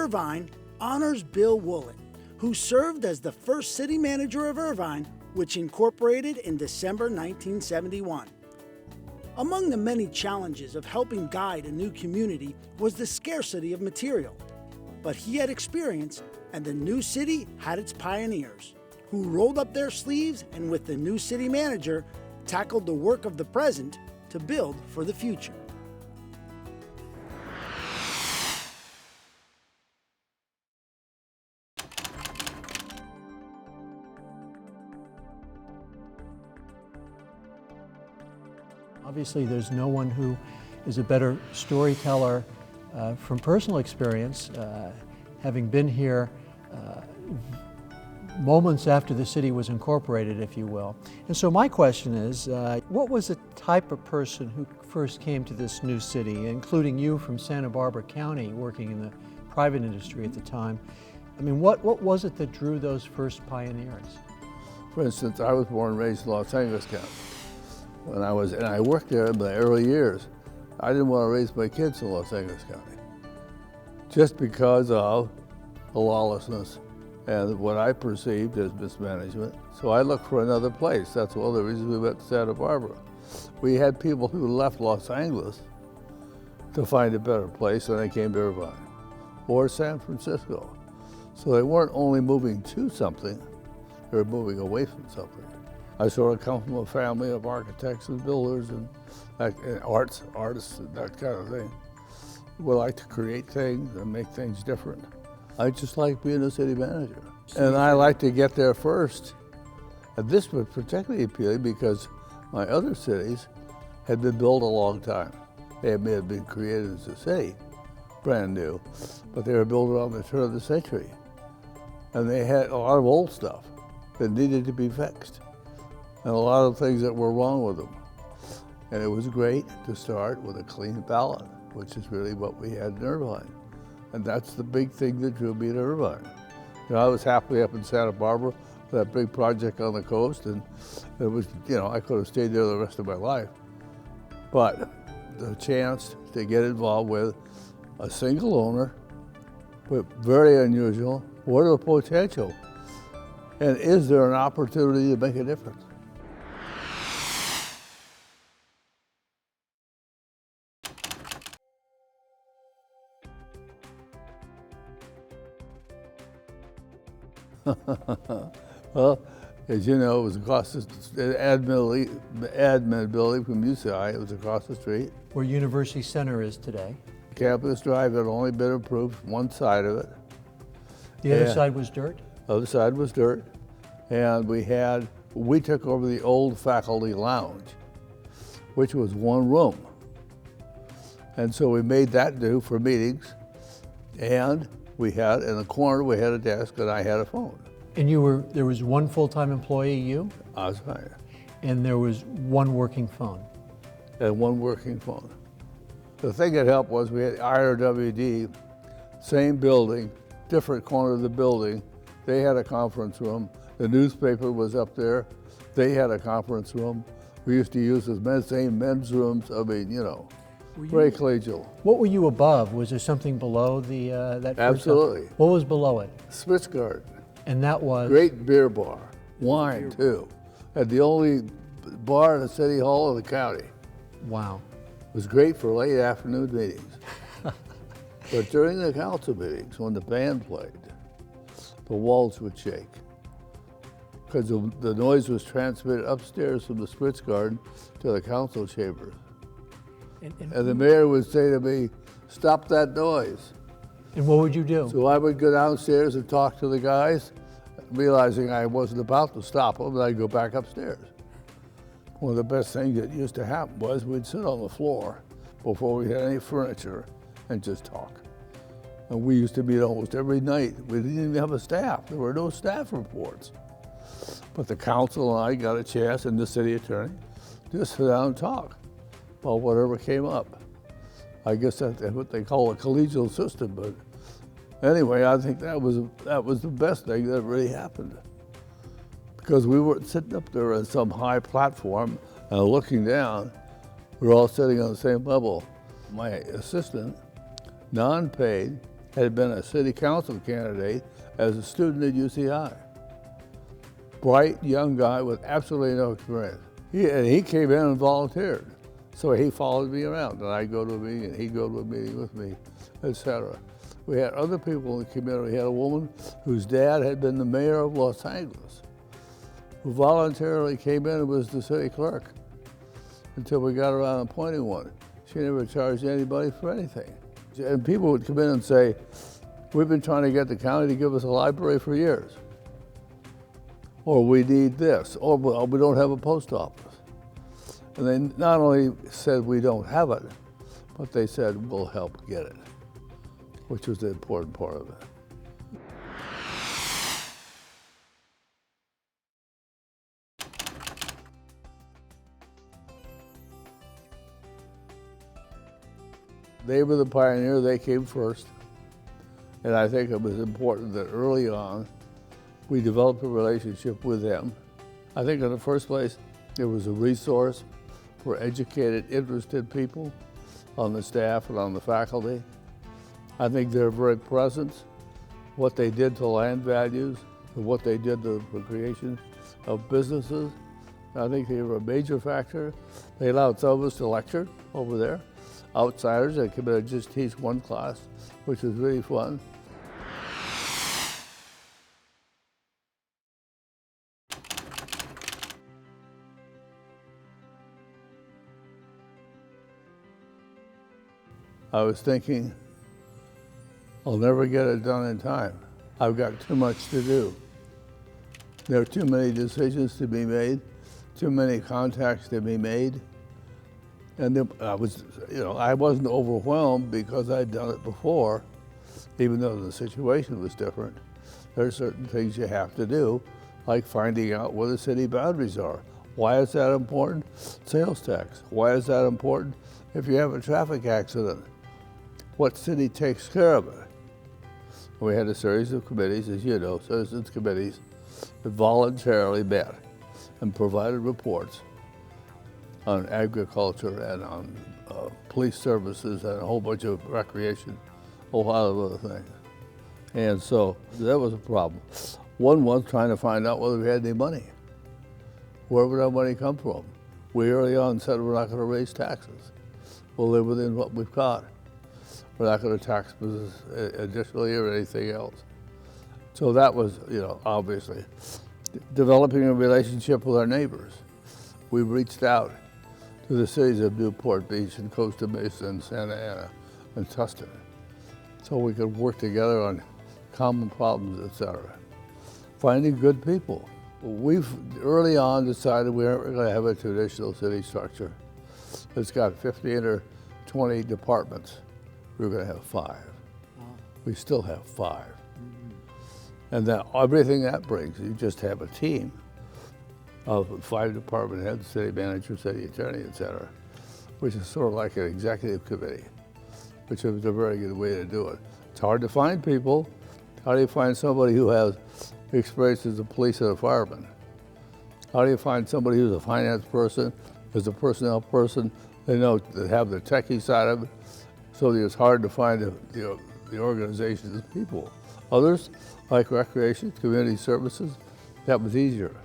Irvine honors Bill Woollett, who served as the first city manager of Irvine, which incorporated in December 1971. Among the many challenges of helping guide a new community was the scarcity of material. But he had experience, and the new city had its pioneers, who rolled up their sleeves and with the new city manager, tackled the work of the present to build for the future. Obviously, there's no one who is a better storyteller from personal experience, having been here moments after the city was incorporated, if you will. And so my question is, what was the type of person who first came to this new city, including you from Santa Barbara County, working in the private industry at the time? I mean, what was it that drew those first pioneers? For instance, I was born and raised in Los Angeles County. And I worked there in the early years. I didn't want to raise my kids in Los Angeles County, just because of the lawlessness and what I perceived as mismanagement. So I looked for another place. That's one of the reasons we went to Santa Barbara. We had people who left Los Angeles to find a better place, and they came to Irvine or San Francisco. So they weren't only moving to something, they were moving away from something. I sort of come from a family of architects and builders and artists and that kind of thing. We like to create things and make things different. I just like being a city manager. And I like to get there first. And this was particularly appealing because my other cities had been built a long time. They may have been created as a city, brand new, but they were built around the turn of the century. And they had a lot of old stuff that needed to be fixed, and a lot of things that were wrong with them. And it was great to start with a clean ballot, which is really what we had in Irvine. And that's the big thing that drew me to Irvine. You know, I was happily up in Santa Barbara for that big project on the coast, and it was, you know, I could have stayed there the rest of my life. But the chance to get involved with a single owner, but very unusual, what are the potential? And is there an opportunity to make a difference? Well, as you know, it was across the admin building from UCI. It was across the street. Where University Center is today. Campus Drive had only been improved one side of it. The other side was dirt? The other side was dirt. And we took over the old faculty lounge, which was one room. And so we made that do for meetings. And we had, in the corner, we had a desk and I had a phone. And there was one full-time employee, you? I was hired. And there was one working phone? And one working phone. The thing that helped was we had IRWD, same building, different corner of the building. They had a conference room. The newspaper was up there. They had a conference room. We used to use the same men's rooms. I mean, you know, very collegial. What were you above? Was there something below that? Absolutely. What was below it? Spritz Garden. And that was? Great beer bar. Wine, too. Had the only bar in the city hall of the county. Wow. It was great for late afternoon meetings. But during the council meetings, when the band played, the walls would shake because the noise was transmitted upstairs from the Spritz Garden to the council chambers. And the mayor would say to me, "Stop that noise." And what would you do? So I would go downstairs and talk to the guys, realizing I wasn't about to stop them, and I'd go back upstairs. One of the best things that used to happen was we'd sit on the floor before we had any furniture and just talk. And we used to meet almost every night. We didn't even have a staff. There were no staff reports. But the council and I got a chance, and the city attorney, just sit down and talk about whatever came up. I guess that's what they call a collegial system, but anyway, I think that was the best thing that really happened. Because we weren't sitting up there on some high platform and looking down. We were all sitting on the same level. My assistant, non-paid, had been a city council candidate as a student at UCI. Bright, young guy with absolutely no experience. He came in and volunteered. So he followed me around, and I'd go to a meeting, and he'd go to a meeting with me, etc. We had other people in the community. We had a woman whose dad had been the mayor of Los Angeles, who voluntarily came in and was the city clerk until we got around appointing one. She never charged anybody for anything. And people would come in and say, we've been trying to get the county to give us a library for years. Or we need this, or we don't have a post office. And they not only said we don't have it, but they said we'll help get it, which was the important part of it. They were the pioneer, they came first. And I think it was important that early on, we developed a relationship with them. I think in the first place, it was a resource for educated, interested people on the staff and on the faculty. I think their very presence, what they did to land values, and what they did to the creation of businesses, I think they were a major factor. They allowed some of us to lecture over there. Outsiders that could just teach one class, which was really fun. I was thinking, I'll never get it done in time. I've got too much to do. There are too many decisions to be made, too many contacts to be made. And I wasn't overwhelmed because I'd done it before, even though the situation was different. There are certain things you have to do, like finding out where the city boundaries are. Why is that important? Sales tax. Why is that important? If you have a traffic accident, what city takes care of it? We had a series of committees, as you know, citizens committees, that voluntarily met and provided reports on agriculture and on police services and a whole bunch of recreation, a lot of other things. And so that was a problem. One was trying to find out whether we had any money. Where would our money come from? We early on said we're not going to raise taxes. We'll live within what we've got. We're not going to tax business additionally or anything else. So that was, obviously. Developing a relationship with our neighbors. We reached out to the cities of Newport Beach and Costa Mesa and Santa Ana and Tustin, so we could work together on common problems, etc. Finding good people. We've early on decided we aren't going to have a traditional city structure. It's got 15 or 20 departments. We're going to have 5. Wow. We still have 5. Mm-hmm. And then everything that brings, you just have a team of 5 department heads, city manager, city attorney, etc., which is sort of like an executive committee, which is a very good way to do it. It's hard to find people. How do you find somebody who has experience as a police and a fireman? How do you find somebody who's a finance person, who's a personnel person, they know that have the techie side of it, so that it's hard to find the organization's people. Others, like recreation, community services, that was easier,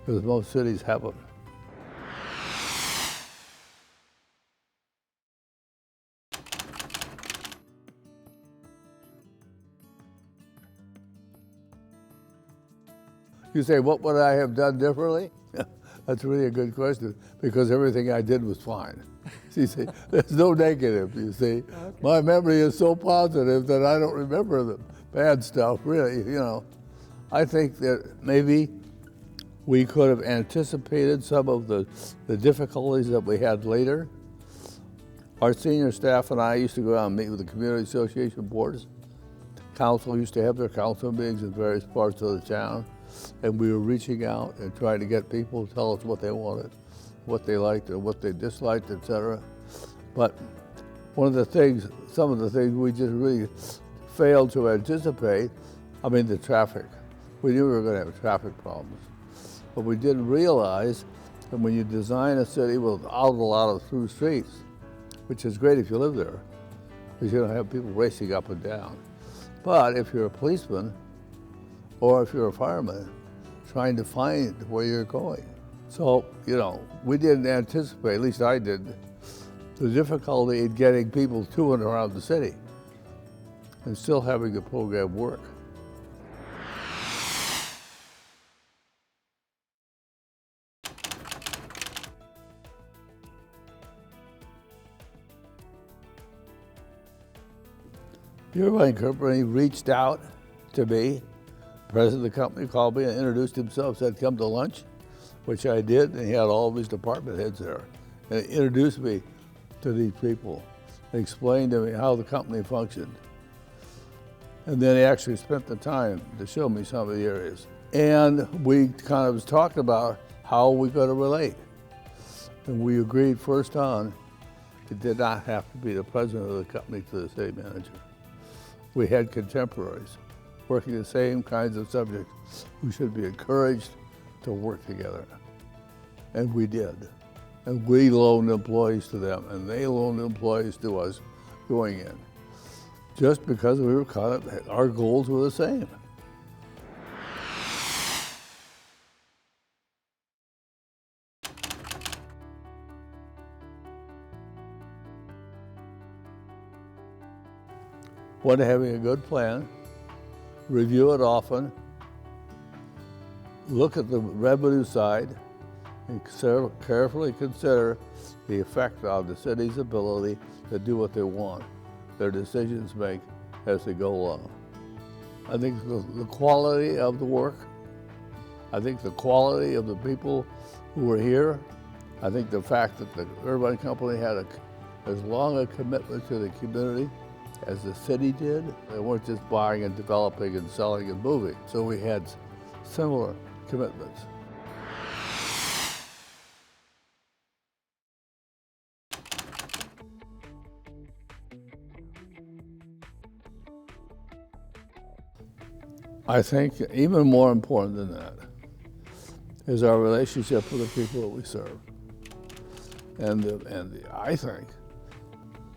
because most cities have them. You say, what would I have done differently? That's really a good question, because everything I did was fine. You see, there's no negative, you see. Okay. My memory is so positive that I don't remember the bad stuff, really, I think that maybe we could have anticipated some of the difficulties that we had later. Our senior staff and I used to go out and meet with the community association boards. Council used to have their council meetings in various parts of the town, and we were reaching out and trying to get people to tell us what they wanted, what they liked and what they disliked, etc. But some of the things we just really failed to anticipate, the traffic. We knew we were going to have traffic problems. But we didn't realize that when you design a city without a lot of through streets, which is great if you live there, because you don't have people racing up and down. But if you're a policeman or if you're a fireman, trying to find where you're going. So, you know, we didn't anticipate, at least I didn't, the difficulty in getting people to and around the city and still having the program work. The Irvine Company reached out to me. The president of the company called me and introduced himself, said, come to lunch, which I did, and he had all of his department heads there. And he introduced me to these people and explained to me how the company functioned. And then he actually spent the time to show me some of the areas. And we kind of talked about how we going to relate. And we agreed first on, it did not have to be the president of the company to the city manager. We had contemporaries working the same kinds of subjects who should be encouraged to work together. And we did. And we loaned employees to them, and they loaned employees to us going in. Just because we were kind of, our goals were the same. One, having a good plan, review it often, look at the revenue side, and carefully consider the effect on the city's ability to do what they want, their decisions make as they go along. I think the quality of the work, I think the quality of the people who were here, I think the fact that the Irvine Company had as long a commitment to the community as the city did. They weren't just buying and developing and selling and moving. So we had similar commitments. I think even more important than that is our relationship with the people that we serve. I think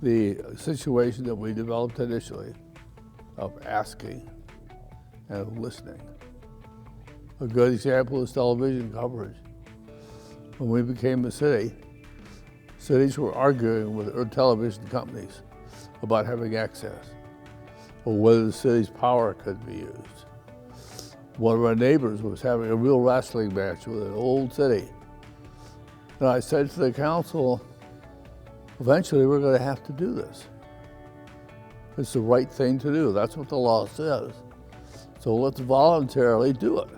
the situation that we developed initially of asking and listening. A good example is television coverage. When we became a city, cities were arguing with television companies about having access or whether the city's power could be used. One of our neighbors was having a real wrestling match with an old city. And I said to the council, eventually we're going to have to do this. It's the right thing to do. That's what the law says. So let's voluntarily do it.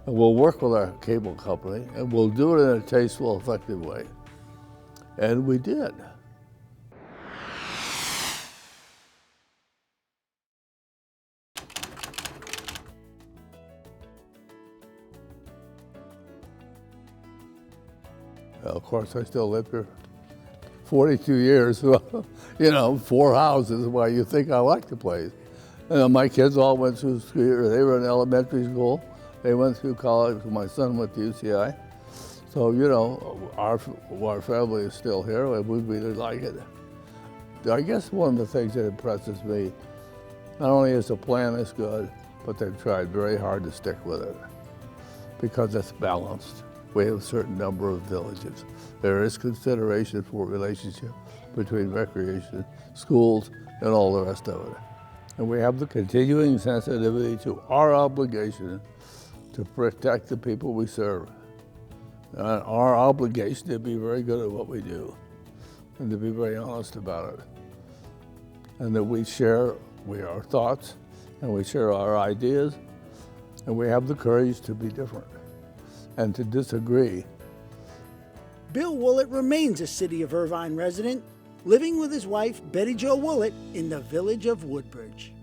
And we'll work with our cable company and we'll do it in a tasteful, effective way. And we did. Well, of course, I still live here 42 years. You know, 4 houses. Why you think I like the place? My kids all went through school. They were in elementary school. They went through college. My son went to UCI. So, you know, our family is still here, and we really like it. I guess one of the things that impresses me, not only is the plan is good, but they've tried very hard to stick with it because it's balanced. We have a certain number of villages. There is consideration for relationship between recreation, schools, and all the rest of it. And we have the continuing sensitivity to our obligation to protect the people we serve. And our obligation to be very good at what we do and to be very honest about it. And that we share our thoughts and we share our ideas and we have the courage to be different and to disagree. Bill Woollett remains a City of Irvine resident, living with his wife, Betty Jo Woollett, in the village of Woodbridge.